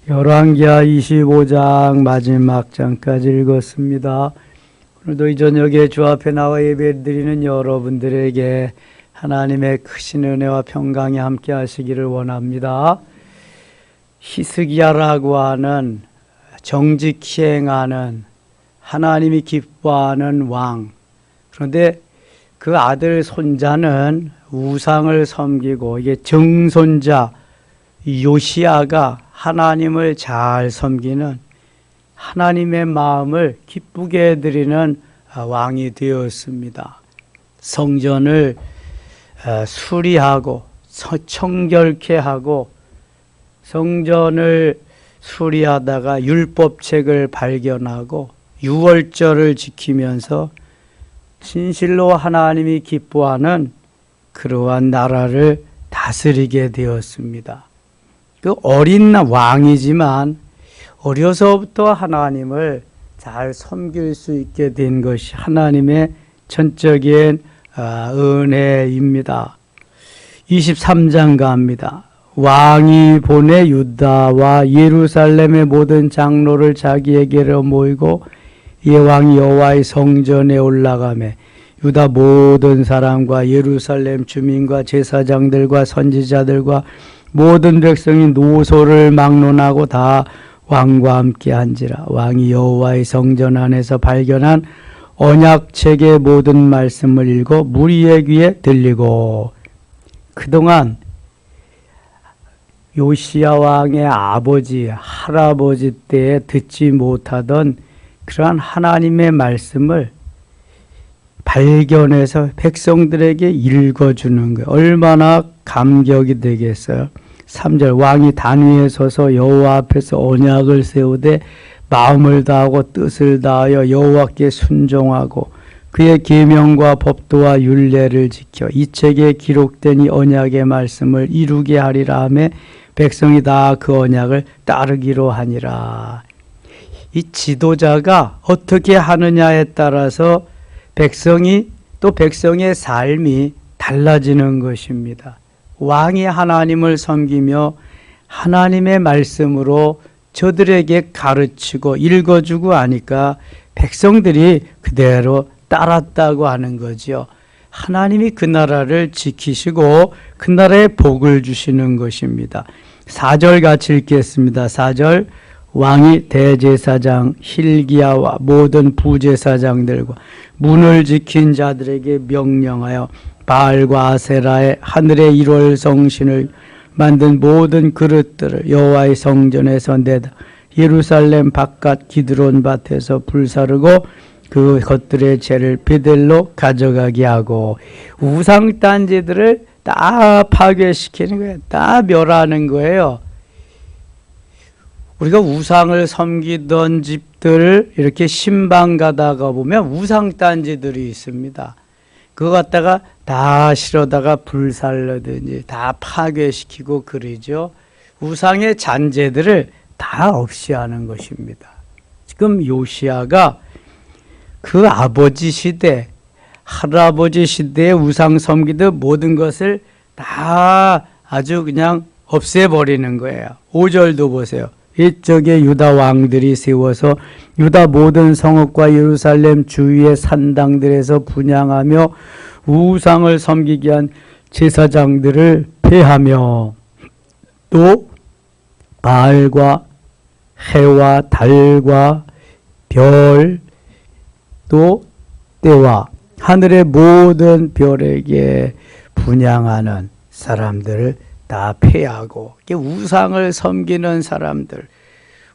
열왕기하 25장 마지막 장까지 읽었습니다. 오늘도 이 저녁에 주 앞에 나와 예배드리는 여러분들에게 하나님의 크신 은혜와 평강이 함께 하시기를 원합니다. 히스기야라고 하는 정직히 행하는 하나님이 기뻐하는 왕, 그런데 그 아들 손자는 우상을 섬기고 이게 증손자 요시야가 하나님을 잘 섬기는 하나님의 마음을 기쁘게 해드리는 왕이 되었습니다. 성전을 수리하고 청결케 하고 성전을 수리하다가 율법책을 발견하고 유월절을 지키면서 진실로 하나님이 기뻐하는 그러한 나라를 다스리게 되었습니다. 그 어린 왕이지만 어려서부터 하나님을 잘 섬길 수 있게 된 것이 하나님의 전적인 은혜입니다. 23장 갑니다. 왕이 보내 유다와 예루살렘의 모든 장로를 자기에게로 모이고 예왕 여호와의 성전에 올라가매 유다 모든 사람과 예루살렘 주민과 제사장들과 선지자들과 모든 백성이 노소를 막론하고 다 왕과 함께 한지라. 왕이 여호와의 성전 안에서 발견한 언약책의 모든 말씀을 읽어 무리의 귀에 들리고, 그동안 요시야 왕의 아버지, 할아버지 때에 듣지 못하던 그러한 하나님의 말씀을 발견해서 백성들에게 읽어주는 거예요. 얼마나 감격이 되겠어요. 3절 왕이 단 위에 서서 여호와 앞에서 언약을 세우되 마음을 다하고 뜻을 다하여 여호와께 순종하고 그의 계명과 법도와 율례를 지켜 이 책에 기록된 이 언약의 말씀을 이루게 하리라 하며 백성이 다 그 언약을 따르기로 하니라. 이 지도자가 어떻게 하느냐에 따라서 백성이 또 백성의 삶이 달라지는 것입니다. 왕이 하나님을 섬기며 하나님의 말씀으로 저들에게 가르치고 읽어주고 하니까 백성들이 그대로 따랐다고 하는 거죠. 하나님이 그 나라를 지키시고 그 나라에 복을 주시는 것입니다. 4절 같이 읽겠습니다. 4절 왕이 대제사장 hil기야와 모든 부제사장들과 문을 지킨 자들에게 명령하여 바알과 아세라의 하늘의 1월 성신을 만든 모든 그릇들을 여호와의 성전에서 내다 예루살렘 바깥 기드론 밭에서 불사르고 그 것들의 죄를 베델로 가져가게 하고 우상 딴지들을 다 파괴시키는 거예요. 다 멸하는 거예요. 우리가 우상을 섬기던 집들 이렇게 신방 가다가 보면 우상 딴지들이 있습니다. 그거 갖다가 다 실어다가 불살르든지 다 파괴시키고 그러죠. 우상의 잔재들을 다 없이 하는 것입니다. 지금 요시야가 그 아버지 시대, 할아버지 시대의 우상 섬기던 모든 것을 다 아주 그냥 없애버리는 거예요. 5절도 보세요. 이쪽에 유다 왕들이 세워서 유다 모든 성읍과 예루살렘 주위의 산당들에서 분향하며 우상을 섬기게 한 제사장들을 폐하며 또 바알과 해와 달과 별 또 때와 하늘의 모든 별에게 분향하는 사람들을 다 폐하고 우상을 섬기는 사람들,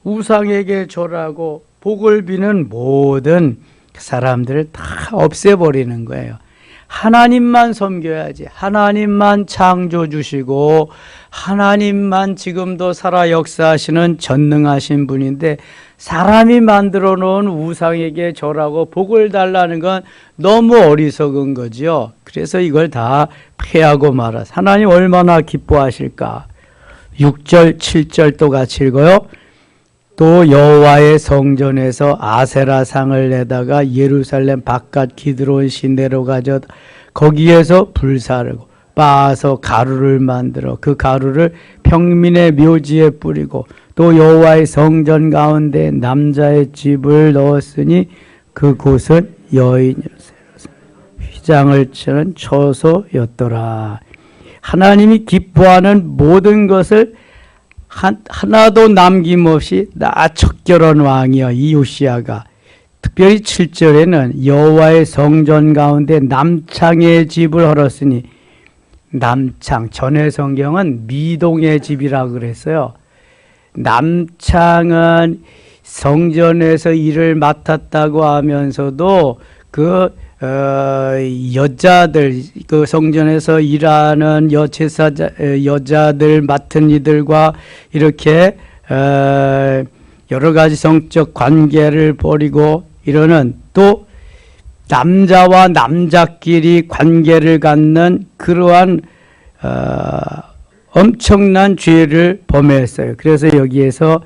우상에게 절하고 복을 비는 모든 사람들을 다 없애버리는 거예요. 하나님만 섬겨야지. 하나님만 창조 주시고 하나님만 지금도 살아 역사하시는 전능하신 분인데 사람이 만들어 놓은 우상에게 절하고 복을 달라는 건 너무 어리석은 거죠. 그래서 이걸 다 폐하고 말아. 하나님 얼마나 기뻐하실까. 6절 7절 또 같이 읽어요. 또 여호와의 성전에서 아세라 상을 내다가 예루살렘 바깥 기드론 시내로 가져 거기에서 불사르고 빻아서 가루를 만들어 그 가루를 평민의 묘지에 뿌리고 또 여호와의 성전 가운데 남자의 집을 넣었으니 그곳은 여인이었어요. 휘장을 치는 처소였더라. 하나님이 기뻐하는 모든 것을 하나도 남김없이 다 척결한 왕이여 이 요시야가 특별히 7절에는 여호와의 성전 가운데 남창의 집을 헐었으니 남창 전의 성경은 미동의 집이라고 그랬어요. 남창은 성전에서 일을 맡았다고 하면서도 그 여자들 그 성전에서 일하는 여자들 맡은 이들과 이렇게 여러 가지 성적 관계를 벌이고 이러는 또 남자와 남자끼리 관계를 갖는 그러한 엄청난 죄를 범했어요. 그래서 여기에서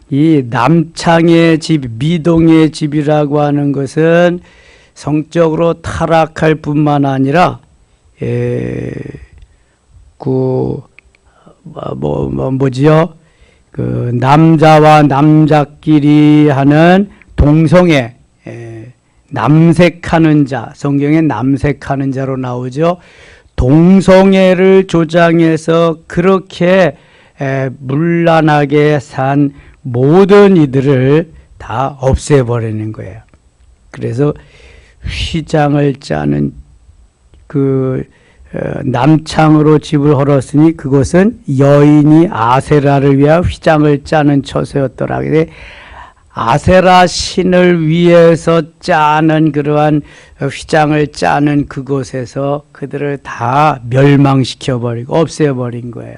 이 남창의 집, 미동의 집이라고 하는 것은 성적으로 타락할 뿐만 아니라 그 남자와 남자끼리 하는 동성애, 남색하는 자, 성경에 남색하는 자로 나오죠. 동성애를 조장해서 그렇게 문란하게 산 모든 이들을 다 없애버리는 거예요. 그래서 휘장을 짜는 그 남창으로 집을 헐었으니 그것은 여인이 아세라를 위하여 휘장을 짜는 처소였더라. 근데 아세라 신을 위해서 짜는 그러한 휘장을 짜는 그곳에서 그들을 다 멸망시켜버리고 없애버린 거예요.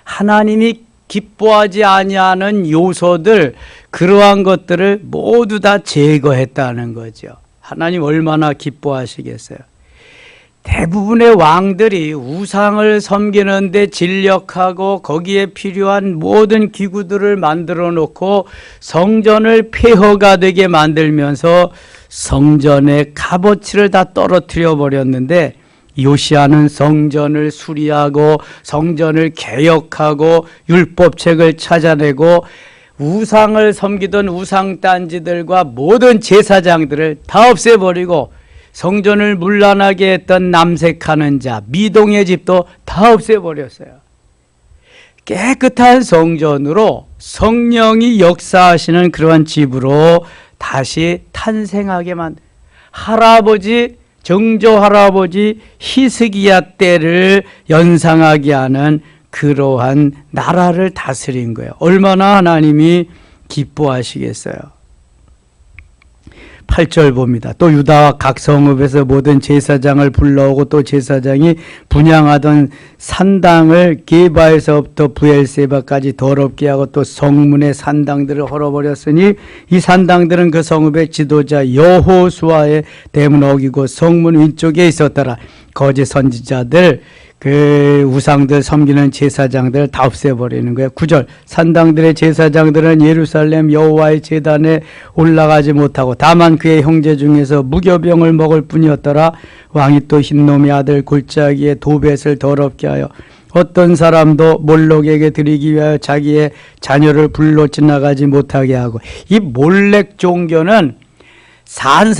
하나님이 기뻐하지 아니하는 요소들, 그러한 것들을 모두 다 제거했다는 거죠. 하나님 얼마나 기뻐하시겠어요. 대부분의 왕들이 우상을 섬기는데 진력하고 거기에 필요한 모든 기구들을 만들어 놓고 성전을 폐허가 되게 만들면서 성전의 값어치를 다 떨어뜨려 버렸는데, 요시야는 성전을 수리하고 성전을 개혁하고 율법책을 찾아내고 우상을 섬기던 우상단지들과 모든 제사장들을 다 없애버리고 성전을 문란하게 했던 남색하는 자, 미동의 집도 다 없애버렸어요. 깨끗한 성전으로 성령이 역사하시는 그러한 집으로 다시 탄생하게 만든 정조 할아버지 히스기야 때를 연상하게 하는 그러한 나라를 다스린 거예요. 얼마나 하나님이 기뻐하시겠어요. 8절 봅니다. 또 유다와 각 성읍에서 모든 제사장을 불러오고 또 제사장이 분향하던 산당을 게바에서부터 부엘세바까지 더럽게 하고 또 성문의 산당들을 헐어버렸으니 이 산당들은 그 성읍의 지도자 여호수아의 대문 어기고 성문 위쪽에 있었더라. 거짓 선지자들, 그 우상들 섬기는 제사장들을 다 없애버리는 거예요. 9절 산당들의 제사장들은 예루살렘 여호와의 제단에 올라가지 못하고 다만 그의 형제 중에서 무교병을 먹을 뿐이었더라. 왕이 또 흰놈의 아들 골짜기에 도벳을 더럽게 하여 어떤 사람도 몰록에게 드리기 위하여 자기의 자녀를 불로 지나가지 못하게 하고, 이 몰렉 종교는 산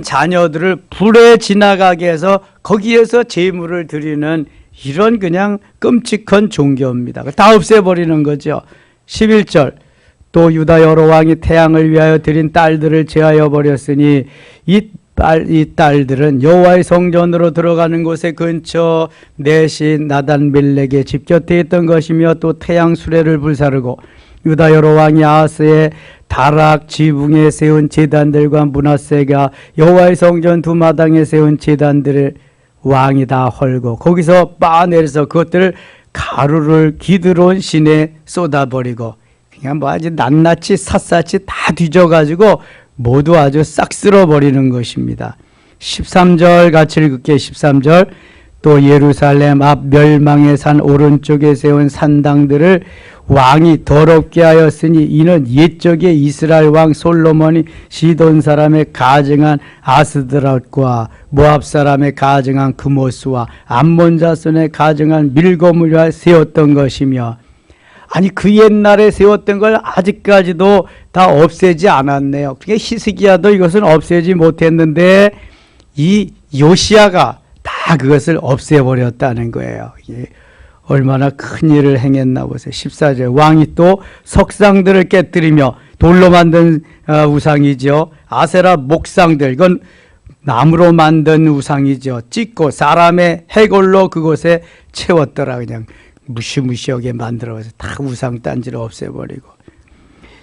자녀들을 불에 지나가게 해서 거기에서 제물을 드리는 이런 그냥 끔찍한 종교입니다. 다 없애버리는 거죠. 11절 또 유다 여러 왕이 태양을 위하여 드린 딸들을 제하여 버렸으니 이 딸들은 여호와의 성전으로 들어가는 곳의 근처 내신 나단멜렉의 집 곁에 있던 것이며 또 태양 수레를 불사르고 유다 여러 왕이 아하스의 다락 지붕에 세운 제단들과 므낫세가 여호와의 성전 두 마당에 세운 제단들을 왕이 다 헐고 거기서 빻아내려서 그것들을 가루를 기드론 신에 쏟아버리고 그냥 아주 낱낱이 샅샅이 다 뒤져가지고 모두 아주 싹 쓸어버리는 것입니다. 13절 같이 읽을게요. 13절 또 예루살렘 앞 멸망의 산 오른쪽에 세운 산당들을 왕이 더럽게 하였으니 이는 옛적에 이스라엘 왕 솔로몬이 시돈 사람의 가증한 아스드랏과 모압 사람의 가증한 그모스와 암몬 자손의 가증한 밀검을 위하여 세웠던 것이며, 아니 그 옛날에 세웠던 걸 아직까지도 다 없애지 않았네요. 그러니까 히스기야도 이것은 없애지 못했는데 이 요시야가 다 그것을 없애버렸다는 거예요. 이게 얼마나 큰 일을 행했나 보세요. 14절 왕이 또 석상들을 깨뜨리며 돌로 만든 우상이죠. 아세라 목상들, 이건 나무로 만든 우상이죠. 찍고 사람의 해골로 그곳에 채웠더라. 그냥 무시무시하게 만들어서 다 우상 딴지를 없애버리고.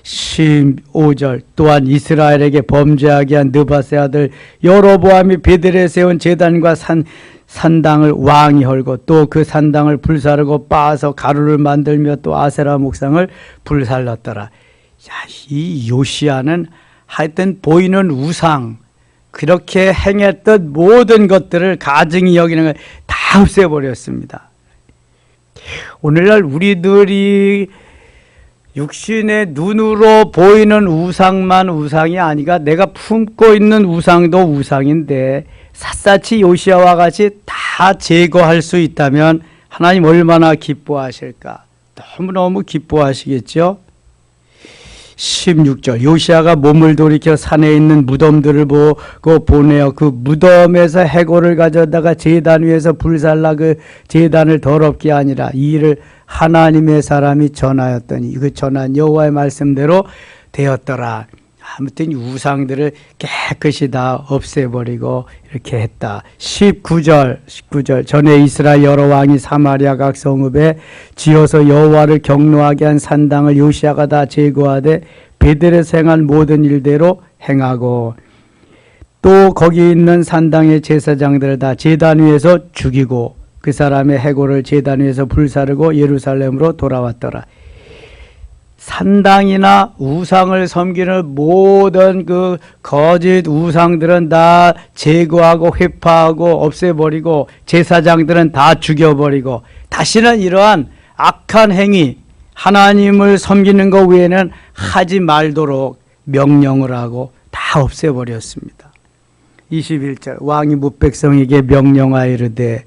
15절 또한 이스라엘에게 범죄하게 한 느바세 아들 여로보암이 베델에 세운 제단과 산당을 왕이 헐고 또 그 산당을 불사르고 빻아서 가루를 만들며 또 아세라 목상을 불살랐더라. 야, 이 요시야는 하여튼 보이는 우상, 그렇게 행했던 모든 것들을 가증히 여기는 걸 다 없애버렸습니다. 오늘날 우리들이 육신의 눈으로 보이는 우상만 우상이 아니라 내가 품고 있는 우상도 우상인데 샅샅이 요시야와 같이 다 제거할 수 있다면 하나님 얼마나 기뻐하실까? 너무너무 기뻐하시겠죠? 16절 요시야가 몸을 돌이켜 산에 있는 무덤들을 보고 보내어 그 무덤에서 해골을 가져다가 제단 위에서 불살라 그 제단을 더럽게 하니라. 이 일을 하나님의 사람이 전하였더니 그 전한 여호와의 말씀대로 되었더라. 아무튼 우상들을 깨끗이 다 없애버리고 이렇게 했다. 19절 전에 이스라엘 여러 왕이 사마리아 각 성읍에 지어서 여호와를 경노하게 한 산당을 요시야가 다 제거하되 베델에서 행한 모든 일대로 행하고 또 거기 있는 산당의 제사장들을 다 제단 위에서 죽이고 그 사람의 해골을 제단 위에서 불사르고 예루살렘으로 돌아왔더라. 산당이나 우상을 섬기는 모든 그 거짓 우상들은 다 제거하고 회파하고 없애버리고 제사장들은 다 죽여버리고 다시는 이러한 악한 행위, 하나님을 섬기는 것 외에는 하지 말도록 명령을 하고 다 없애버렸습니다. 21절 왕이 뭇백성에게 명령하여 이르되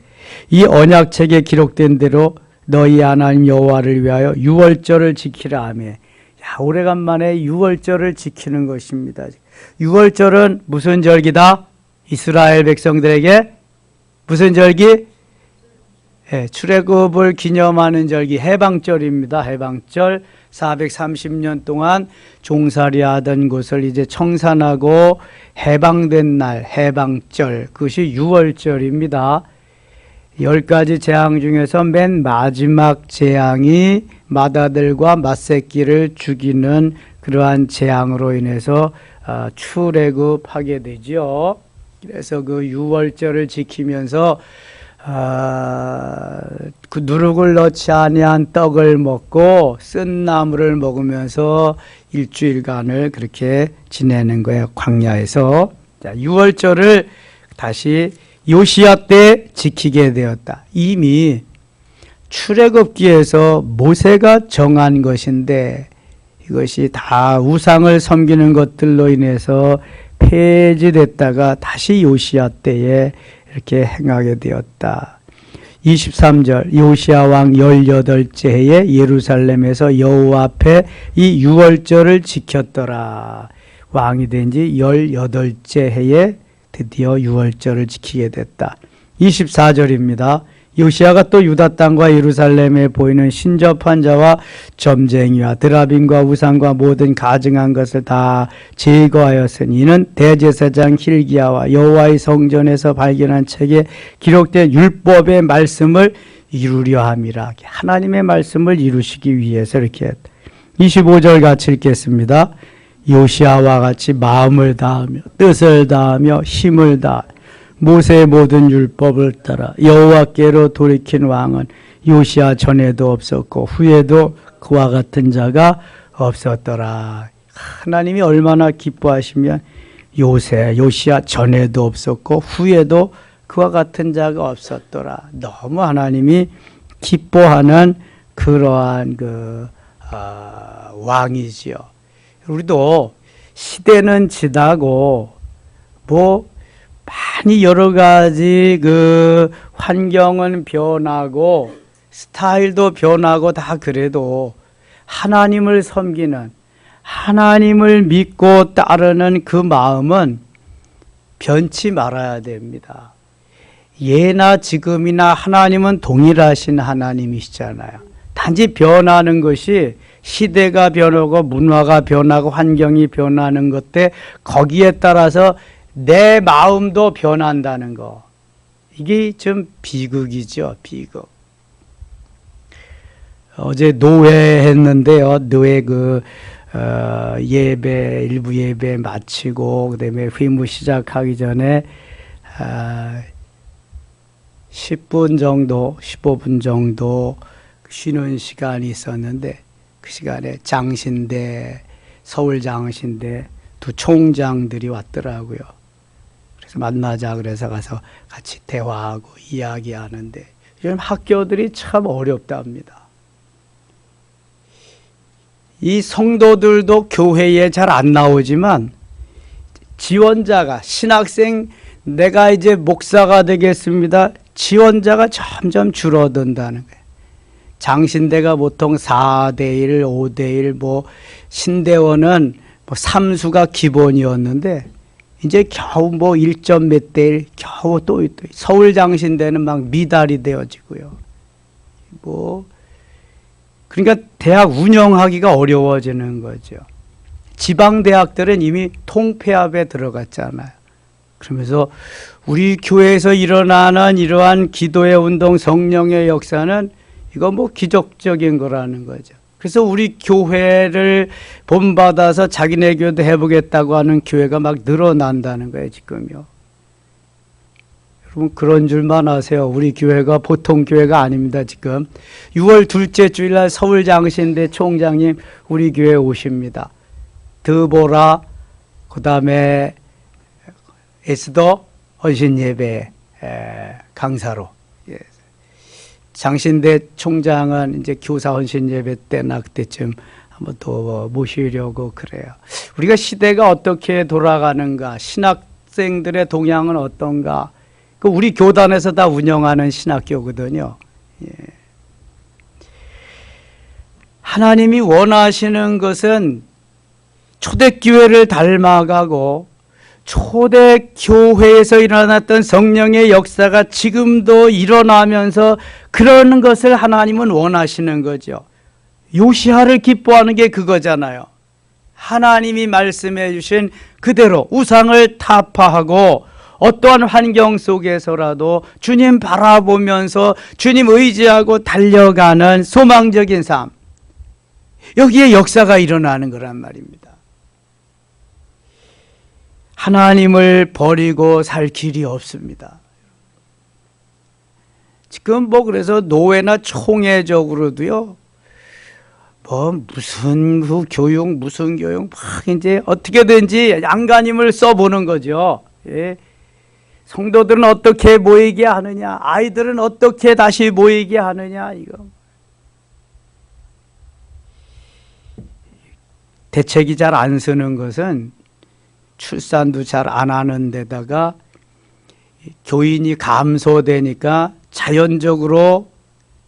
이 언약책에 기록된 대로 너희 하나님 여호와를 위하여 유월절을 지키라 하며. 야, 오래간만에 유월절을 지키는 것입니다. 유월절은 무슨 절기다? 이스라엘 백성들에게 무슨 절기? 출애굽을 기념하는 절기, 해방절입니다. 해방절. 430년 동안 종살이하던 곳을 이제 청산하고 해방된 날, 해방절, 그것이 유월절입니다. 10가지 재앙 중에서 맨 마지막 재앙이 맏아들과 맏새끼를 죽이는 그러한 재앙으로 인해서 출애굽하게 되죠. 그래서 그 유월절을 지키면서 그 누룩을 넣지 아니한 떡을 먹고 쓴 나물을 먹으면서 일주일간을 그렇게 지내는 거예요. 광야에서. 자, 유월절을 다시 요시야 때 지키게 되었다. 이미 출애굽기에서 모세가 정한 것인데 이것이 다 우상을 섬기는 것들로 인해서 폐지됐다가 다시 요시야 때에 이렇게 행하게 되었다. 23절 요시야 왕 18째 해에 예루살렘에서 여호와 앞에 이 유월절을 지켰더라. 왕이 된 지 18째 해에 드디어 유월절을 지키게 됐다. 24절입니다. 요시야가 또 유다 땅과 예루살렘에 보이는 신접한 자와 점쟁이와 드라빔과 우상과 모든 가증한 것을 다 제거하였으니 이는 대제사장 hil기야와 여호와의 성전에서 발견한 책에 기록된 율법의 말씀을 이루려 함이라. 하나님의 말씀을 이루시기 위해서 이렇게 했다. 25절 같이 읽겠습니다. 요시야와 같이 마음을 다하며 뜻을 다하며 힘을 다하며 모세의 모든 율법을 따라 여호와께로 돌이킨 왕은 요시야 전에도 없었고 후에도 그와 같은 자가 없었더라. 하나님이 얼마나 기뻐하시면 요시야 전에도 없었고 후에도 그와 같은 자가 없었더라. 너무 하나님이 기뻐하는 그러한 왕이지요. 우리도 시대는 지나고 많이 여러 가지 환경은 변하고 스타일도 변하고 다 그래도 하나님을 섬기는, 하나님을 믿고 따르는 그 마음은 변치 말아야 됩니다. 예나 지금이나 하나님은 동일하신 하나님이시잖아요. 단지 변하는 것이 시대가 변하고 문화가 변하고 환경이 변하는 것 때 거기에 따라서 내 마음도 변한다는 거. 이게 좀 비극이죠, 비극. 어제 노회 했는데요. 노회 예배, 일부 예배 마치고, 그 다음에 회무 시작하기 전에, 10분 정도, 15분 정도 쉬는 시간이 있었는데, 그 시간에 장신대, 서울 장신대 두 총장들이 왔더라고요. 그래서 만나자 그래서 가서 같이 대화하고 이야기하는데, 요즘 학교들이 참 어렵답니다. 이 성도들도 교회에 잘 안 나오지만 지원자가, 신학생 내가 이제 목사가 되겠습니다, 지원자가 점점 줄어든다는 거예요. 장신대가 보통 4대1, 5대1, 신대원은 3수가 기본이었는데 이제 겨우 1점 몇 대1, 겨우 또 서울 장신대는 막 미달이 되어지고요. 그러니까 대학 운영하기가 어려워지는 거죠. 지방 대학들은 이미 통폐합에 들어갔잖아요. 그러면서 우리 교회에서 일어나는 이러한 기도의 운동, 성령의 역사는 이거 기적적인 거라는 거죠. 그래서 우리 교회를 본받아서 자기네 교회도 해보겠다고 하는 교회가 막 늘어난다는 거예요, 지금요. 여러분 그런 줄만 아세요. 우리 교회가 보통 교회가 아닙니다. 지금 6월 둘째 주일날 서울장신대 총장님 우리 교회에 오십니다. 드보라, 그 다음에 에스더 헌신예배 강사로. 장신대 총장은 이제 교사 헌신예배 때나 그때쯤 한번 더 모시려고 그래요. 우리가 시대가 어떻게 돌아가는가, 신학생들의 동향은 어떤가, 우리 교단에서 다 운영하는 신학교거든요. 예. 하나님이 원하시는 것은 초대교회를 닮아가고 초대교회에서 일어났던 성령의 역사가 지금도 일어나면서 그러는 것을 하나님은 원하시는 거죠. 요시야를 기뻐하는 게 그거잖아요. 하나님이 말씀해 주신 그대로 우상을 타파하고 어떠한 환경 속에서라도 주님 바라보면서 주님 의지하고 달려가는 소망적인 삶, 여기에 역사가 일어나는 거란 말입니다. 하나님을 버리고 살 길이 없습니다. 지금 그래서 노회나 총회적으로도요, 무슨 교육, 무슨 교육, 막 이제 어떻게든지 안간힘을 써보는 거죠. 예. 성도들은 어떻게 모이게 하느냐, 아이들은 어떻게 다시 모이게 하느냐, 이거. 대책이 잘 안 쓰는 것은 출산도 잘 안 하는 데다가 교인이 감소되니까 자연적으로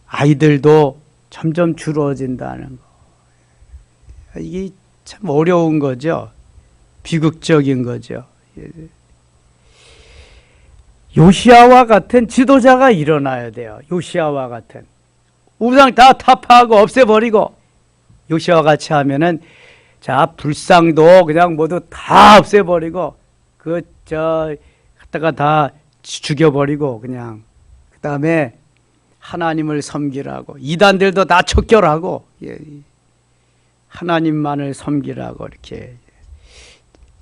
아이들도 점점 줄어진다는 거. 이게 참 어려운 거죠. 비극적인 거죠. 요시야와 같은 지도자가 일어나야 돼요. 요시야와 같은. 우상 다 타파하고 없애버리고, 요시야와 같이 하면은 불상도 그냥 모두 다 없애버리고, 갖다가 다 죽여버리고, 그냥. 그 다음에 하나님을 섬기라고, 이단들도 다 척결하고, 하나님만을 섬기라고, 이렇게.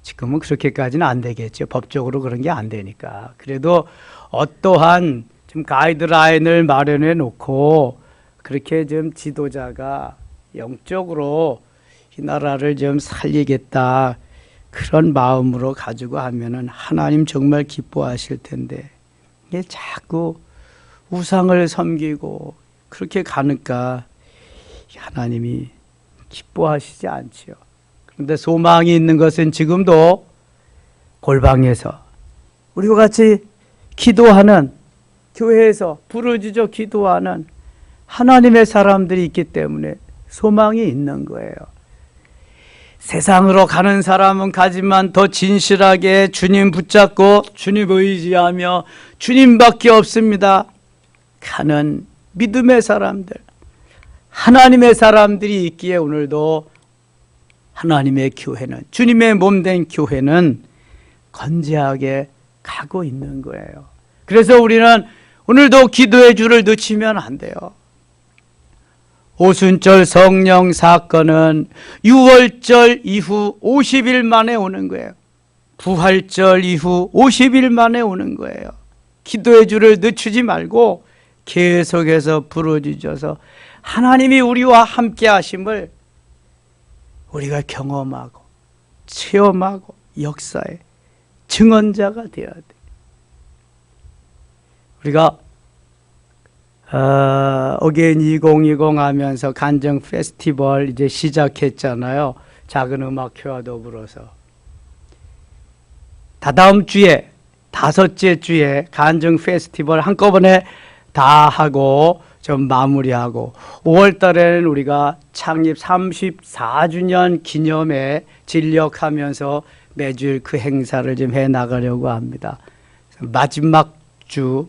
지금은 그렇게까지는 안 되겠죠. 법적으로 그런 게 안 되니까. 그래도 어떠한 좀 가이드라인을 마련해 놓고, 그렇게 좀 지도자가 영적으로 이 나라를 좀 살리겠다, 그런 마음으로 가지고 하면은 하나님 정말 기뻐하실 텐데, 이게 자꾸 우상을 섬기고 그렇게 가니까 하나님이 기뻐하시지 않지요. 그런데 소망이 있는 것은 지금도 골방에서 우리와 같이 기도하는, 교회에서 부르짖어 기도하는 하나님의 사람들이 있기 때문에 소망이 있는 거예요. 세상으로 가는 사람은 가지만 더 진실하게 주님 붙잡고 주님 의지하며 주님밖에 없습니다 가는 믿음의 사람들, 하나님의 사람들이 있기에 오늘도 하나님의 교회는, 주님의 몸된 교회는 건재하게 가고 있는 거예요. 그래서 우리는 오늘도 기도의 줄을 놓치면 안 돼요. 오순절 성령 사건은 6월절 이후 50일 만에 오는 거예요. 부활절 이후 50일 만에 오는 거예요. 기도의 줄을 늦추지 말고 계속해서 부르짖어서 하나님이 우리와 함께 하심을 우리가 경험하고 체험하고 역사의 증언자가 되어야 돼. 우리가 어게인 2020 하면서 간증 페스티벌 이제 시작했잖아요. 작은 음악회와 더불어서. 다다음 주에, 5째 주에 간증 페스티벌 한꺼번에 다 하고 좀 마무리하고 5월 달에는 우리가 창립 34주년 기념에 진력하면서 매주 그 행사를 좀 해 나가려고 합니다. 마지막 주,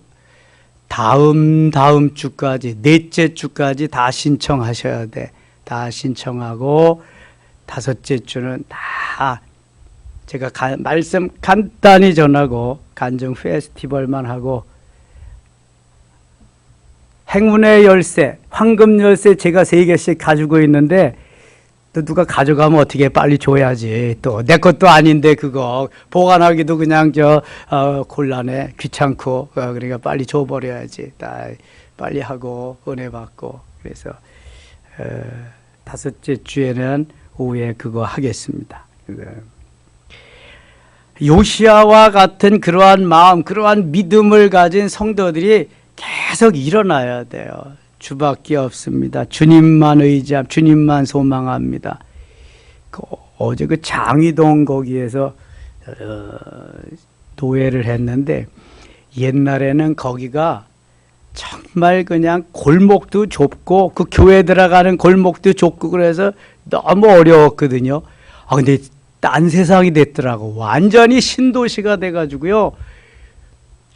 다음 주까지, 넷째 주까지 다 신청하셔야 돼. 다 신청하고 5째 주는 다 제가 말씀 간단히 전하고 간증 페스티벌만 하고 행운의 열쇠, 황금 열쇠 제가 3개씩 가지고 있는데 또 누가 가져가면 어떻게 빨리 줘야지. 또 내 것도 아닌데 그거 보관하기도 그냥 곤란해, 귀찮고 그러니까 빨리 줘버려야지. 빨리 하고 은혜 받고. 그래서 5째 주에는 오후에 그거 하겠습니다. 요시아와 같은 그러한 마음, 그러한 믿음을 가진 성도들이 계속 일어나야 돼요. 주밖에 없습니다. 주님만 의지함, 주님만 소망합니다. 어제 그 장위동 거기에서 도회를 했는데 옛날에는 거기가 정말 그냥 골목도 좁고 그 교회 들어가는 골목도 좁고 그래서 너무 어려웠거든요. 근데 딴 세상이 됐더라고. 완전히 신도시가 돼가지고요.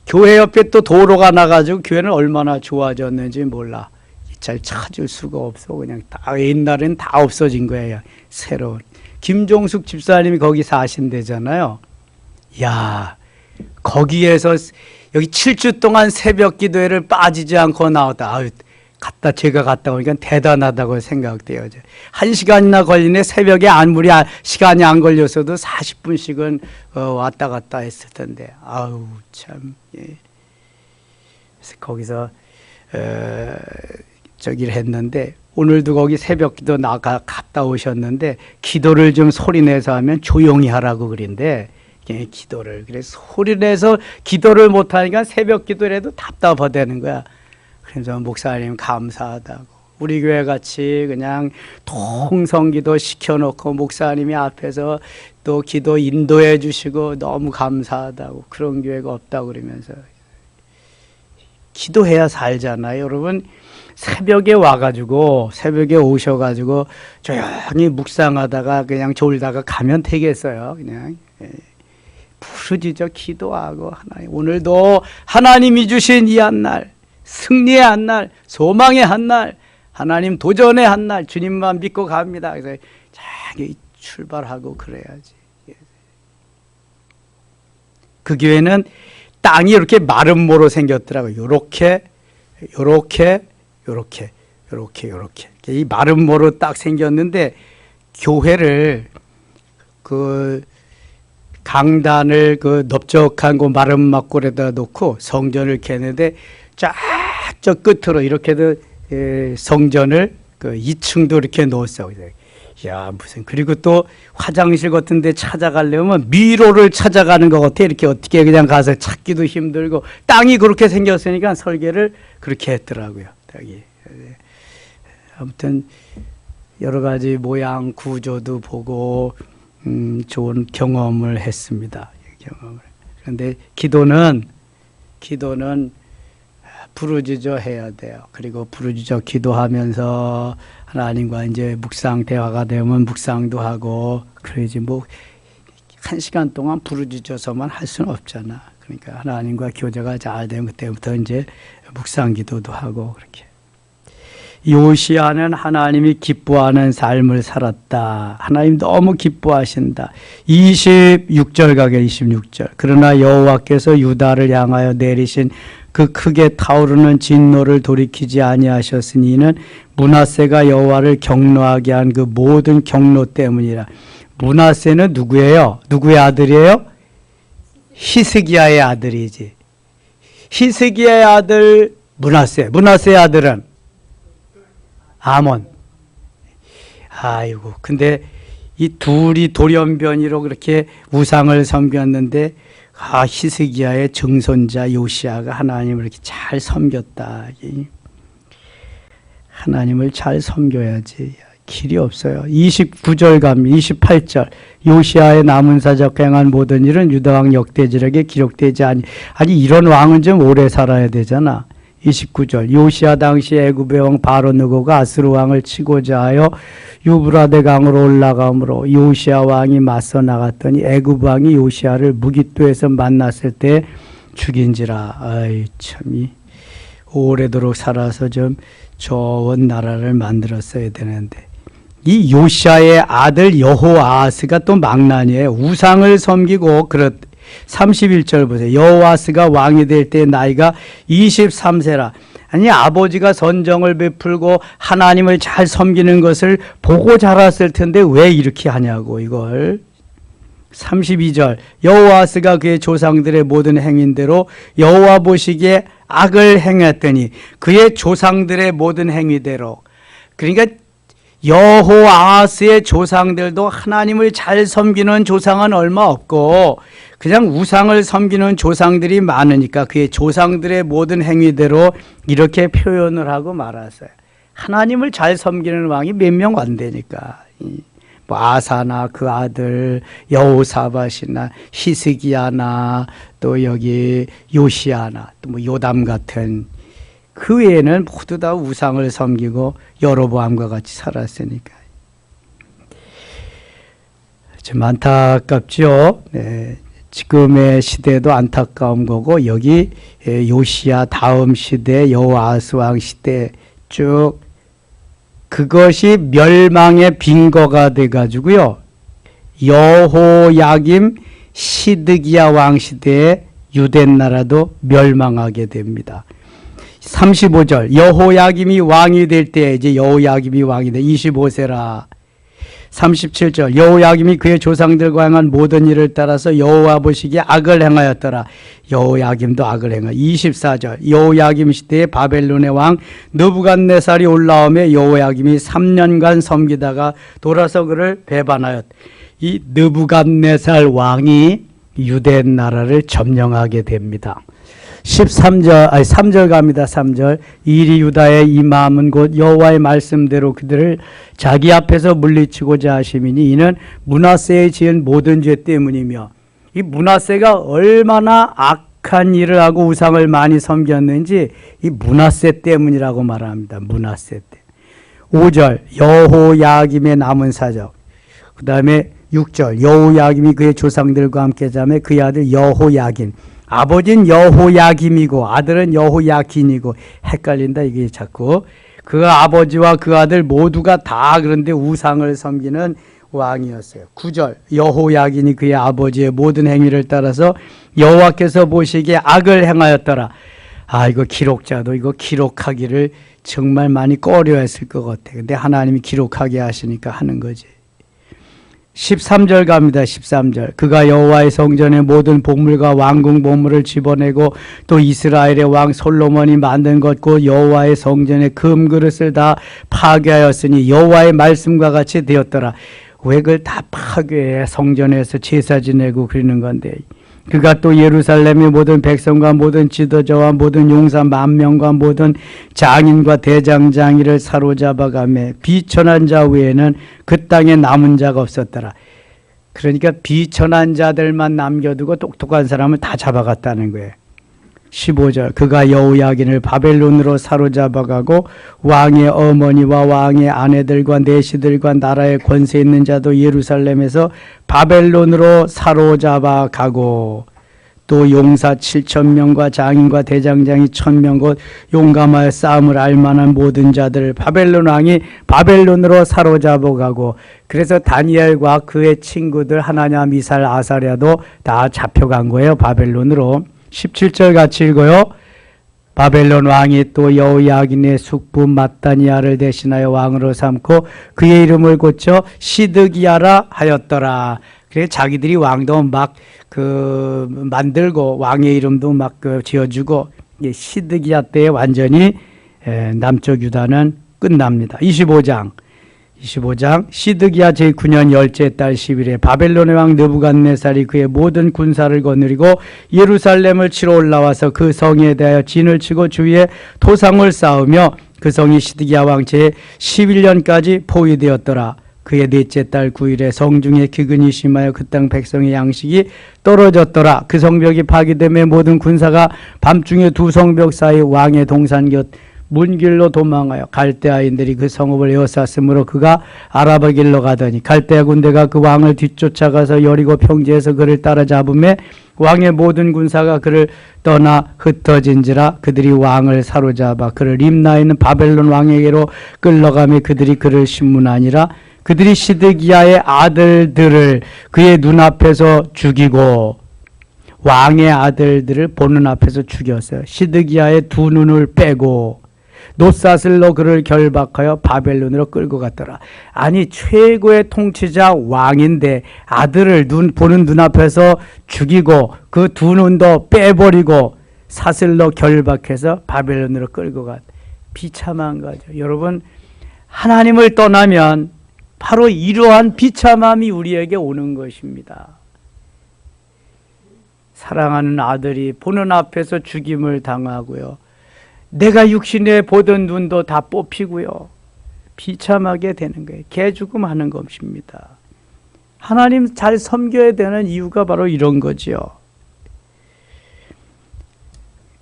교회 옆에 또 도로가 나가지고 교회는 얼마나 좋아졌는지 몰라. 잘 찾을 수가 없어. 그냥 다 옛날엔 다 없어진 거예요. 새로운. 김종숙 집사님이 거기 사신대잖아요. 야, 거기에서 여기 7주 동안 새벽 기도회를 빠지지 않고 나왔다. 제가 갔다 오니까 대단하다고 생각돼요. 1시간이나 걸리네. 새벽에 아무리 시간이 안 걸렸어도 40분씩은 왔다 갔다 했을 텐데. 참. 예. 그래서 거기서 저기를 했는데 오늘도 거기 새벽 기도 갔다 오셨는데 기도를 좀 소리내서 하면 조용히 하라고 그런데 기도를 그래서 소리내서 기도를 못하니까 새벽 기도를 해도 답답하다는 거야. 그래서 목사님 감사하다고, 우리 교회 같이 그냥 통성기도 시켜놓고 목사님이 앞에서 또 기도 인도해 주시고 너무 감사하다고, 그런 교회가 없다고 그러면서. 기도해야 살잖아요. 여러분 새벽에 와가지고 새벽에 오셔가지고 조용히 묵상하다가 그냥 졸다가 가면 되겠어요. 그냥 부르짖어 기도하고 하나님, 오늘도 하나님이 주신 이 한날, 승리의 한날, 소망의 한날, 하나님 도전의 한날, 주님만 믿고 갑니다. 그래서 자기 출발하고 그래야지. 그 교회는 땅이 이렇게 마른 모로 생겼더라고요. 요렇게 이 마른 모로 딱 생겼는데 교회를 그 강단을 그 넓적한 그 마른 막골에다 놓고 성전을 개는데 쫙 저 끝으로 이렇게도 성전을 그 2층도 이렇게 놓았어요. 야, 무슨, 그리고 또 화장실 같은 데 찾아가려면 미로를 찾아가는 것 같아. 이렇게 어떻게 그냥 가서 찾기도 힘들고, 땅이 그렇게 생겼으니까 설계를 그렇게 했더라고요. 여기. 아무튼 여러 가지 모양 구조도 보고 좋은 경험을 했습니다. 그런데 기도는 부르짖어 해야 돼요. 그리고 부르짖어 기도하면서 하나님과 이제 묵상 대화가 되면 묵상도 하고 그러지 뭐 1시간 동안 부르짖어서만 할 수는 없잖아. 그러니까 하나님과 교제가 잘 되면 그때부터 이제 묵상 기도도 하고 그렇게. 요시야는 하나님이 기뻐하는 삶을 살았다. 하나님 너무 기뻐하신다. 26절 가게 26절. 그러나 여호와께서 유다를 향하여 내리신 그 크게 타오르는 진노를 돌이키지 아니하셨으니 이는 므낫세가 여호와를 경노하게 한 그 모든 경노 때문이라. 므낫세는 누구예요? 누구의 아들이에요? 히스기야의 아들이지. 히스기야의 아들 므낫세. 므낫세의 아들은 아몬. 아이고, 근데 이 둘이 돌연변이로 그렇게 우상을 섬겼는데 히스기야의 증손자 요시야가 하나님을 이렇게 잘 섬겼다. 하나님을 잘 섬겨야지. 길이 없어요. 29절 감 28절. 요시야의 남은 사적 행한 모든 일은 유다왕 역대지력에 기록되지 아니 이런 왕은 좀 오래 살아야 되잖아. 29절. 요시야 당시 애굽의 왕 바로느고가 아스루 왕을 치고자 하여 유브라데 강으로 올라가므로 요시야 왕이 맞서 나갔더니 애굽 왕이 요시야를 무깃도에서 만났을 때 죽인지라. 아이 참이 오래도록 살아서 좀 좋은 나라를 만들었어야 되는데 이 요시야의 아들 여호아스가 또 망나니에요. 우상을 섬기고 31절 보세요. 여호아스가 왕이 될 때 나이가 23세라. 아니 아버지가 선정을 베풀고 하나님을 잘 섬기는 것을 보고 자랐을 텐데 왜 이렇게 하냐고 이걸. 32절. 여호아스가 그의 조상들의 모든 행위대로 여호와 보시기에 악을 행했더니 그의 조상들의 모든 행위대로. 그러니까 여호아스의 조상들도 하나님을 잘 섬기는 조상은 얼마 없고 그냥 우상을 섬기는 조상들이 많으니까 그의 조상들의 모든 행위대로 이렇게 표현을 하고 말았어요. 하나님을 잘 섬기는 왕이 몇 명 안 되니까. 뭐 아사나 그 아들 여호사밧이나 히스기야나 또 여기 요시야나 또 뭐 요담 같은 그 외에는 모두 다 우상을 섬기고 여로보암과 같이 살았으니까 좀 안타깝죠. 네. 지금의 시대도 안타까운 거고 여기 요시야 다음 시대 여호아스 왕 시대 쭉 그것이 멸망의 빈거가 돼가지고요. 여호야김 시드기야 왕 시대에 유대 나라도 멸망하게 됩니다. 35절 여호야김이 왕이 될 때 이제 여호야김이 왕이 돼 25세라. 37절 여호야김이 그의 조상들과 행한 모든 일을 따라서 여호와 보시기에 악을 행하였더라. 여호야김도 악을 행하. 24절 여호야김 시대에 바벨론의 왕 느부갓네살이 올라오며 여호야김이 3년간 섬기다가 돌아서 그를 배반하였. 이 느부갓네살 왕이 유대 나라를 점령하게 됩니다. 3절 갑니다. 3절 이리 유다의 이 마음은 곧 여호와의 말씀대로 그들을 자기 앞에서 물리치고자 하심이니 이는 므낫세의 지은 모든 죄 때문이며 이 므낫세가 얼마나 악한 일을 하고 우상을 많이 섬겼는지 이 므낫세 때문이라고 말합니다. 므낫세 때. 5절 여호야김의 남은 사적. 그 다음에 6절 여호야김이 그의 조상들과 함께 자매 그의 아들 여호야긴. 아버지는 여호야김이고 아들은 여호야긴이고 헷갈린다 이게 자꾸. 그 아버지와 그 아들 모두가 다 그런데 우상을 섬기는 왕이었어요. 9절 여호야긴이 그의 아버지의 모든 행위를 따라서 여호와께서 보시기에 악을 행하였더라. 아 이거 기록자도 이거 기록하기를 정말 많이 꺼려했을 것 같아. 근데 하나님이 기록하게 하시니까 하는 거지. 13절 갑니다. 13절 그가 여호와의 성전의 모든 보물과 왕궁 보물을 집어내고 또 이스라엘의 왕 솔로몬이 만든 것 곧 여호와의 성전의 금그릇을 다 파괴하였으니 여호와의 말씀과 같이 되었더라. 왜 그걸 다 파괴해? 성전에서 제사 지내고 그러는 건데. 그가 또 예루살렘의 모든 백성과 모든 지도자와 모든 용사 10,000명과 모든 장인과 대장장이를 사로잡아가며 비천한 자 외에는 그 땅에 남은 자가 없었더라. 그러니까 비천한 자들만 남겨두고 똑똑한 사람을 다 잡아갔다는 거예요. 15절 그가 여호야긴을 바벨론으로 사로잡아가고 왕의 어머니와 왕의 아내들과 내시들과 나라의 권세 있는 자도 예루살렘에서 바벨론으로 사로잡아가고 또 용사 7,000명과 장인과 대장장이 1,000명 곧 용감하여 싸움을 알만한 모든 자들을 바벨론 왕이 바벨론으로 사로잡아가고 그래서 다니엘과 그의 친구들 하나냐 미살 아사랴도 다 잡혀간 거예요. 바벨론으로. 17절 같이 읽어요. 바벨론 왕이 또 여호야긴의 숙부 matthaniah를 대신하여 왕으로 삼고 그의 이름을 고쳐 시드기야라 하였더라. 그래서 자기들이 왕도 막 만들고 왕의 이름도 막 지어주고 시드기야 때에 완전히 남쪽 유다는 끝납니다. 25장 시드기야 제9년 열째 달 10일에 바벨론의 왕 느부갓네살이 그의 모든 군사를 거느리고 예루살렘을 치러 올라와서 그 성에 대하여 진을 치고 주위에 토상을 쌓으며 그 성이 시드기야 왕 제 11년까지 포위되었더라. 그의 넷째 달 9일에 성중에 기근이 심하여 그 땅 백성의 양식이 떨어졌더라. 그 성벽이 파괴됨에 모든 군사가 밤중에 두 성벽 사이 왕의 동산 곁 문길로 도망하여 갈대아인들이 그 성읍을 에워쌌으므로 그가 아라바 길로 가더니 갈대아 군대가 그 왕을 뒤쫓아가서 여리고 평지에서 그를 따라잡음에 왕의 모든 군사가 그를 떠나 흩어진지라. 그들이 왕을 사로잡아 그를 림나에 있는 바벨론 왕에게로 끌러가며 그들이 그를 신문하니라. 그들이 시드기야의 아들들을 그의 눈앞에서 죽이고 왕의 아들들을 보는 앞에서 죽였어요. 시드기야의 두 눈을 빼고 놋사슬로 그를 결박하여 바벨론으로 끌고 갔더라. 아니 최고의 통치자 왕인데 아들을 보는 눈앞에서 죽이고 그 두 눈도 빼버리고 사슬로 결박해서 바벨론으로 끌고 갔다. 비참한 거죠. 여러분 하나님을 떠나면 바로 이러한 비참함이 우리에게 오는 것입니다. 사랑하는 아들이 보는 앞에서 죽임을 당하고요. 내가 육신에 보던 눈도 다 뽑히고요. 비참하게 되는 거예요. 개죽음하는 것입니다. 하나님 잘 섬겨야 되는 이유가 바로 이런 거지요.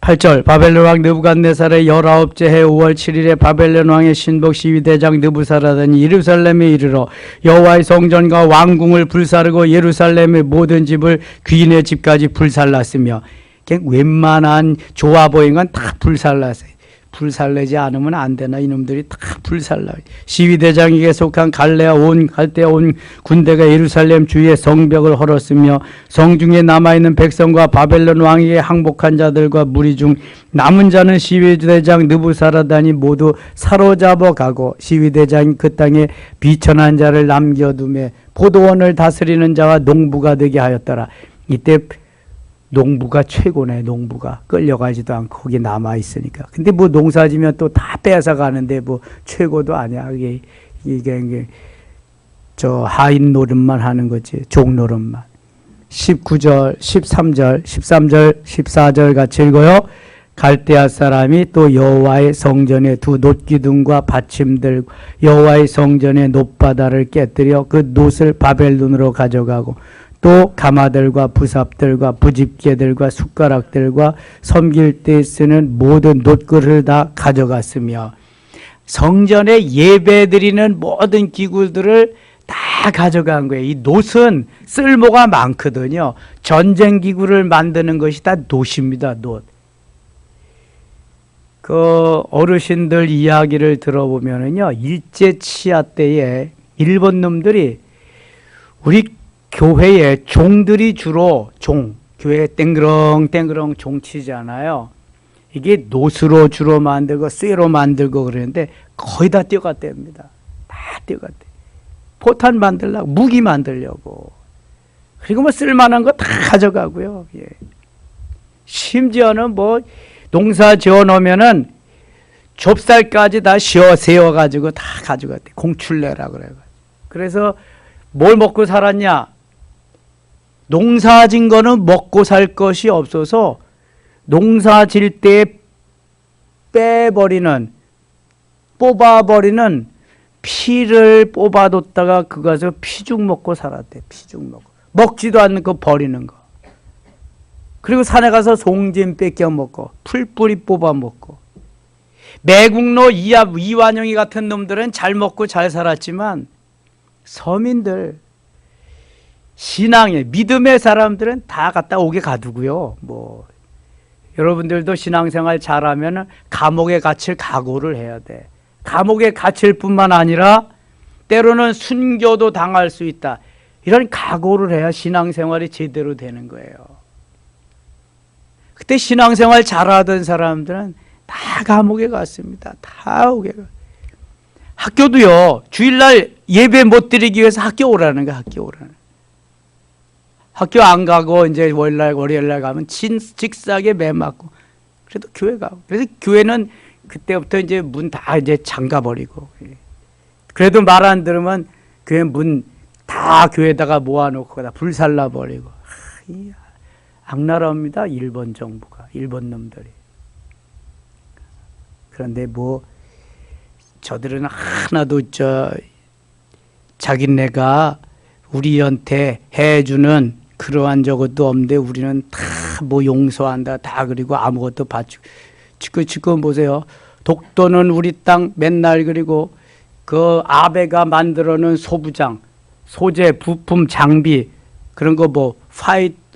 8절 바벨론 왕 느부갓네살의 19째 해 5월 7일에 바벨론 왕의 신복 시위대장 느부사라단이 예루살렘에 이르러 여호와의 성전과 왕궁을 불사르고 예루살렘의 모든 집을 귀인의 집까지 불살랐으며 웬만한 좋아 보이는 건 다 불살랐어요. 불살내지 않으면 안 되나 이놈들이 다 불살라. 시위대장에게 속한 갈대아 온 군대가 예루살렘 주위의 성벽을 헐었으며 성중에 남아있는 백성과 바벨론 왕에게 항복한 자들과 무리 중 남은 자는 시위대장 느부사라단이 모두 사로잡아 가고 시위대장이 그 땅에 비천한 자를 남겨두매 포도원을 다스리는 자와 농부가 되게 하였더라. 이때 농부가 최고네. 농부가 끌려가지도 않고 거기 남아있으니까. 근데 뭐 농사지면 또 다 뺏어가는데 뭐 최고도 아니야. 이게 저 하인 노릇만 하는 거지. 종 노릇만. 19절 13절 14절 같이 읽어요. 갈대아 사람이 또 여호와의 성전의 두 놋기둥과 받침들 여호와의 성전의 놋바다를 깨뜨려 그 놋을 바벨론으로 가져가고 또 가마들과 부삽들과 부집개들과 숟가락들과 섬길 때 쓰는 모든 놋그릇을 다 가져갔으며 성전에 예배드리는 모든 기구들을 다 가져간 거예요. 이 놋은 쓸모가 많거든요. 전쟁 기구를 만드는 것이 다 놋입니다. 놋. 그 어르신들 이야기를 들어보면은요, 일제 치하 때에 일본 놈들이 우리 교회에 종들이 주로 교회 땡그렁 종 치잖아요. 이게 놋으로 주로 만들고 쇠로 만들고 그러는데 거의 다 뛰어갔답니다. 다 뛰어갔대. 포탄 만들려고, 무기 만들려고. 그리고 뭐 쓸만한 거 다 가져가고요. 예. 심지어는 뭐 농사 지어 놓으면은 좁쌀까지 다 세워가지고 다 가져갔대. 공출내라 그래가지고. 그래서 뭘 먹고 살았냐? 농사 진 거는 먹고 살 것이 없어서 농사 질 때 뽑아버리는 피를 뽑아뒀다가 그것을 피죽 먹고 살았대. 피죽 먹고. 먹지도 않는 거 버리는 거. 그리고 산에 가서 송진 뺏겨 먹고 풀뿌리 뽑아 먹고, 매국노 이완용이 같은 놈들은 잘 먹고 잘 살았지만 서민들, 신앙의 믿음의 사람들은 다 갖다 오게 가두고요. 뭐 여러분들도 신앙생활 잘하면 감옥에 갇힐 각오를 해야 돼. 감옥에 갇힐 뿐만 아니라 때로는 순교도 당할 수 있다. 이런 각오를 해야 신앙생활이 제대로 되는 거예요. 그때 신앙생활 잘하던 사람들은 다 감옥에 갔습니다. 다 오게. 학교도요, 주일날 예배 못 드리기 위해서 학교 오라는 거야, 학교 오라는 거야. 학교 안 가고 이제 월요일날 가면 직사게 매 맞고, 그래도 교회 가고. 그래서 교회는 그때부터 이제 문 다 이제 잠가 버리고, 그래도 말 안 들으면 교회 문 다 교회에다가 모아놓고 다 불살라 버리고. 악랄합니다, 일본 정부가, 일본 놈들이. 그런데 뭐 저들은 하나도 자기네가 우리한테 해주는 그러한 저것도 없는데 우리는 다 뭐 용서한다, 다. 그리고 아무것도 받지. 지금 보세요. 독도는 우리 땅 맨날, 그리고 그 아베가 만들어놓은 소부장, 소재, 부품, 장비, 그런 거 뭐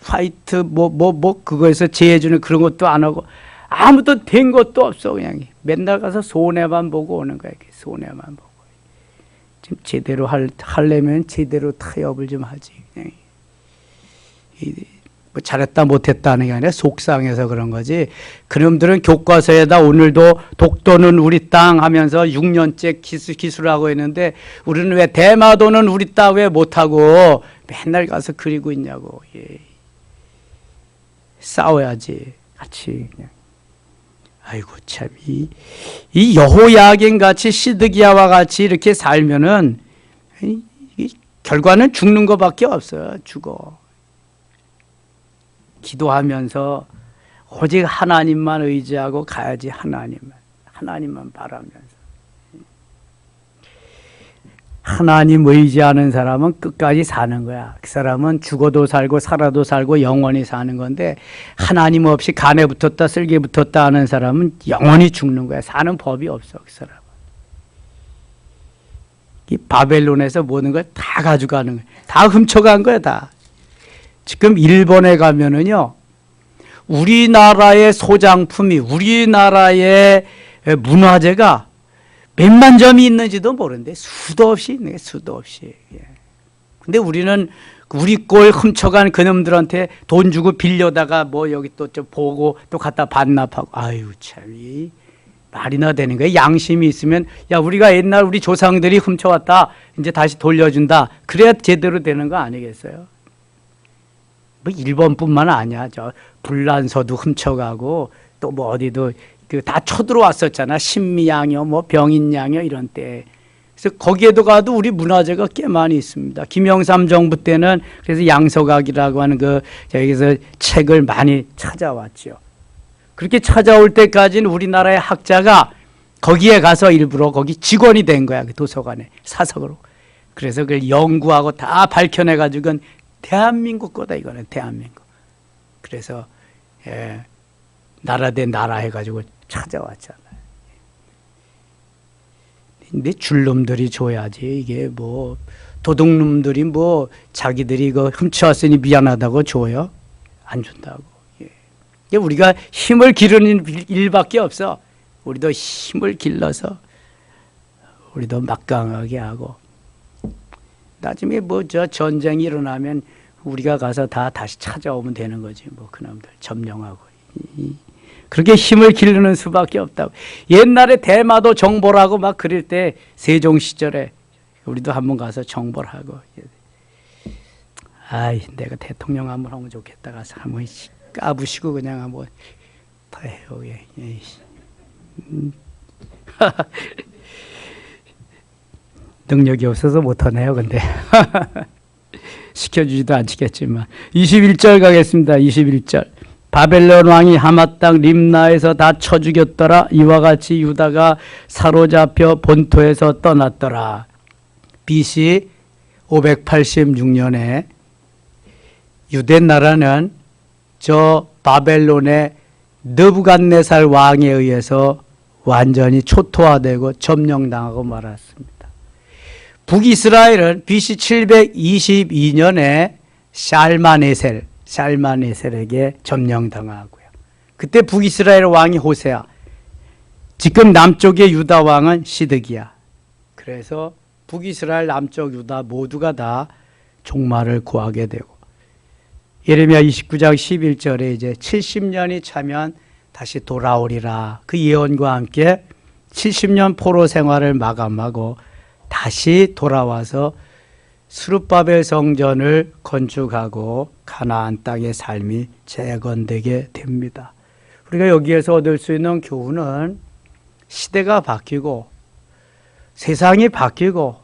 화이트 그거에서 제해주는 그런 것도 안 하고 아무도 된 것도 없어. 그냥 맨날 가서 손해만 보고 오는 거야. 손해만 보고. 지금 제대로 하려면 제대로 타협을 좀 하지. 그냥 뭐 잘했다 못했다 하는 게 아니라 속상해서 그런 거지. 그놈들은 교과서에다 오늘도 독도는 우리 땅 하면서 6년째 기술하고 있는데 우리는 왜 대마도는 우리 땅 왜 못하고 맨날 가서 그리고 있냐고. 싸워야지 같이. 그냥. 아이고 참, 이 여호야긴 같이 시드기야와 같이 이렇게 살면은 결과는 죽는 것밖에 없어요. 죽어. 기도하면서 오직 하나님만 의지하고 가야지. 하나님만 바라면서. 하나님 의지하는 사람은 끝까지 사는 거야. 그 사람은 죽어도 살고 살아도 살고 영원히 사는 건데, 하나님 없이 간에 붙었다 쓸개 붙었다 하는 사람은 영원히 죽는 거야. 사는 법이 없어, 그 사람은. 이 바벨론에서 모든 걸 다 가져가는 거야. 다 훔쳐간 거야, 다. 지금 일본에 가면은요, 우리나라의 소장품이, 우리나라의 문화재가 몇만 점이 있는지도 모르는데 수도 없이 있는 게 수도 없이. 근데 우리는 우리 꼴 훔쳐간 그놈들한테 돈 주고 빌려다가 뭐 여기 또 좀 보고 또 갖다 반납하고. 아유 참, 이 말이나 되는 거예요. 양심이 있으면 야, 우리가 옛날 우리 조상들이 훔쳐왔다, 이제 다시 돌려준다. 그래야 제대로 되는 거 아니겠어요? 뭐 일본뿐만 아니야. 저 불란서도 훔쳐가고 또 뭐 어디도 다 쳐들어왔었잖아. 신미양요, 뭐 병인양요 이런 때. 그래서 거기에도 가도 우리 문화재가 꽤 많이 있습니다. 김영삼 정부 때는 그래서 양서각이라고 하는 여기서 책을 많이 찾아왔죠. 그렇게 찾아올 때까지는 우리나라의 학자가 거기에 가서 일부러 거기 직원이 된 거야. 그 도서관에 사석으로. 그래서 그걸 연구하고 다 밝혀내가지고 대한민국 거다, 이거는 대한민국. 그래서 나라 대 나라 해가지고 찾아왔잖아요. 근데 줄놈들이 줘야지. 이게 뭐 도둑놈들이 뭐 자기들이 이거 훔쳐왔으니 미안하다고 줘요? 안 준다고. 우리가 힘을 기르는 일밖에 없어. 우리도 힘을 길러서 우리도 막강하게 하고, 나중에 뭐 저 전쟁이 일어나면 우리가 가서 다 다시 찾아오면 되는 거지. 뭐 그놈들 점령하고. 그렇게 힘을 기르는 수밖에 없다고. 옛날에 대마도 정벌하고 막 그럴 때 세종 시절에 우리도 한번 가서 정벌하고. 아이, 내가 대통령 한번 하면 좋겠다. 가서 한번 까부시고 그냥 한번 더 해요. 능력이 없어서 못하네요. 근데 시켜주지도 않겠지만. 21절 가겠습니다. 21절. 바벨론 왕이 하마 땅 림나에서 다 쳐 죽였더라. 이와 같이 유다가 사로잡혀 본토에서 떠났더라. BC 586년에 유대 나라는 저 바벨론의 느부갓네살 왕에 의해서 완전히 초토화되고 점령당하고 말았습니다. 북이스라엘은 BC 722년에 샬마네셀에게 점령당하고요. 그때 북이스라엘 왕이 호세아, 지금 남쪽의 유다 왕은 시드기야. 그래서 북이스라엘, 남쪽 유다 모두가 다 종말을 구하게 되고, 예레미야 29장 11절에 이제 70년이 차면 다시 돌아오리라, 그 예언과 함께 70년 포로 생활을 마감하고 다시 돌아와서 스룹바벨 성전을 건축하고 가나안 땅의 삶이 재건되게 됩니다. 우리가 여기에서 얻을 수 있는 교훈은 시대가 바뀌고 세상이 바뀌고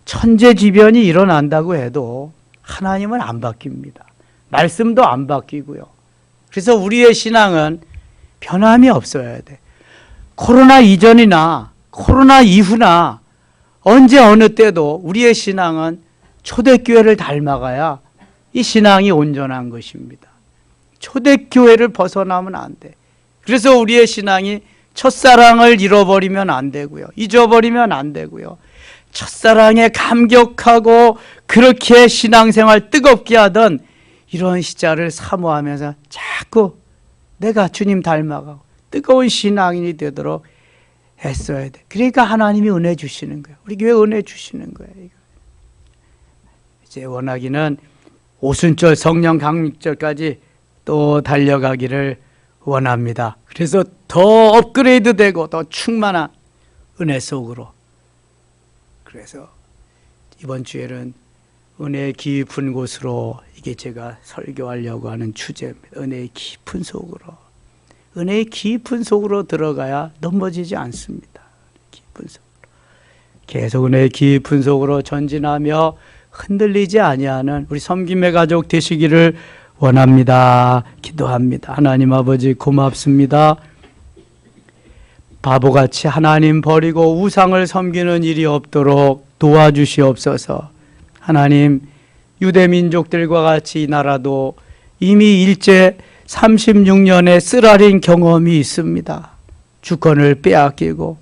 천재지변이 일어난다고 해도 하나님은 안 바뀝니다. 말씀도 안 바뀌고요. 그래서 우리의 신앙은 변함이 없어야 돼. 코로나 이전이나 코로나 이후나 언제 어느 때도 우리의 신앙은 초대교회를 닮아가야 이 신앙이 온전한 것입니다. 초대교회를 벗어나면 안 돼. 그래서 우리의 신앙이 첫사랑을 잃어버리면 안 되고요. 잊어버리면 안 되고요. 첫사랑에 감격하고 그렇게 신앙생활 뜨겁게 하던 이런 시절을 사모하면서 자꾸 내가 주님 닮아가고 뜨거운 신앙인이 되도록 애써야 돼. 그러니까 하나님이 은혜 주시는 거예요. 우리 교회 은혜 주시는 거예요. 이제 원하기는 오순절 성령 강림절까지 또 달려가기를 원합니다. 그래서 더 업그레이드 되고 더 충만한 은혜 속으로. 그래서 이번 주에는 은혜의 깊은 곳으로, 이게 제가 설교하려고 하는 주제입니다. 은혜의 깊은 속으로. 은혜의 깊은 속으로 들어가야 넘어지지 않습니다. 깊은 속으로. 계속 은혜의 깊은 속으로 전진하며 흔들리지 아니하는 우리 섬김의 가족 되시기를 원합니다. 기도합니다. 하나님 아버지 고맙습니다. 바보같이 하나님 버리고 우상을 섬기는 일이 없도록 도와주시옵소서. 하나님, 유대민족들과 같이 이 나라도 이미 일제 36년의 쓰라린 경험이 있습니다. 주권을 빼앗기고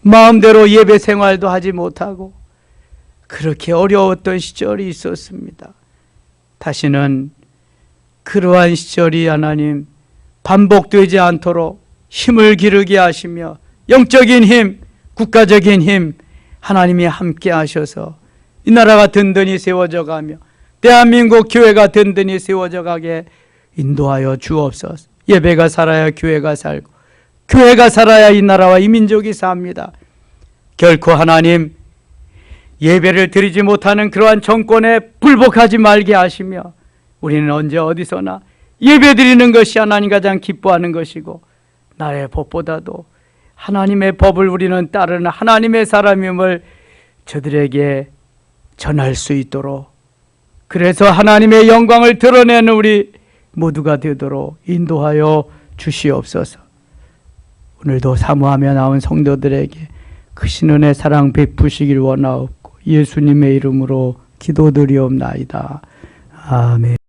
마음대로 예배 생활도 하지 못하고 그렇게 어려웠던 시절이 있었습니다. 다시는 그러한 시절이 하나님 반복되지 않도록 힘을 기르게 하시며 영적인 힘, 국가적인 힘 하나님이 함께 하셔서 이 나라가 든든히 세워져 가며 대한민국 교회가 든든히 세워져 가게 인도하여 주옵소서. 예배가 살아야 교회가 살고 교회가 살아야 이 나라와 이 민족이 삽니다. 결코 하나님 예배를 드리지 못하는 그러한 정권에 불복하지 말게 하시며 우리는 언제 어디서나 예배 드리는 것이 하나님 가장 기뻐하는 것이고 나의 법보다도 하나님의 법을 우리는 따르는 하나님의 사람임을 저들에게 전할 수 있도록, 그래서 하나님의 영광을 드러내는 우리 모두가 되도록 인도하여 주시옵소서. 오늘도 사모하며 나온 성도들에게 크신 은혜 사랑 베푸시길 원하옵고 예수님의 이름으로 기도드리옵나이다. 아멘.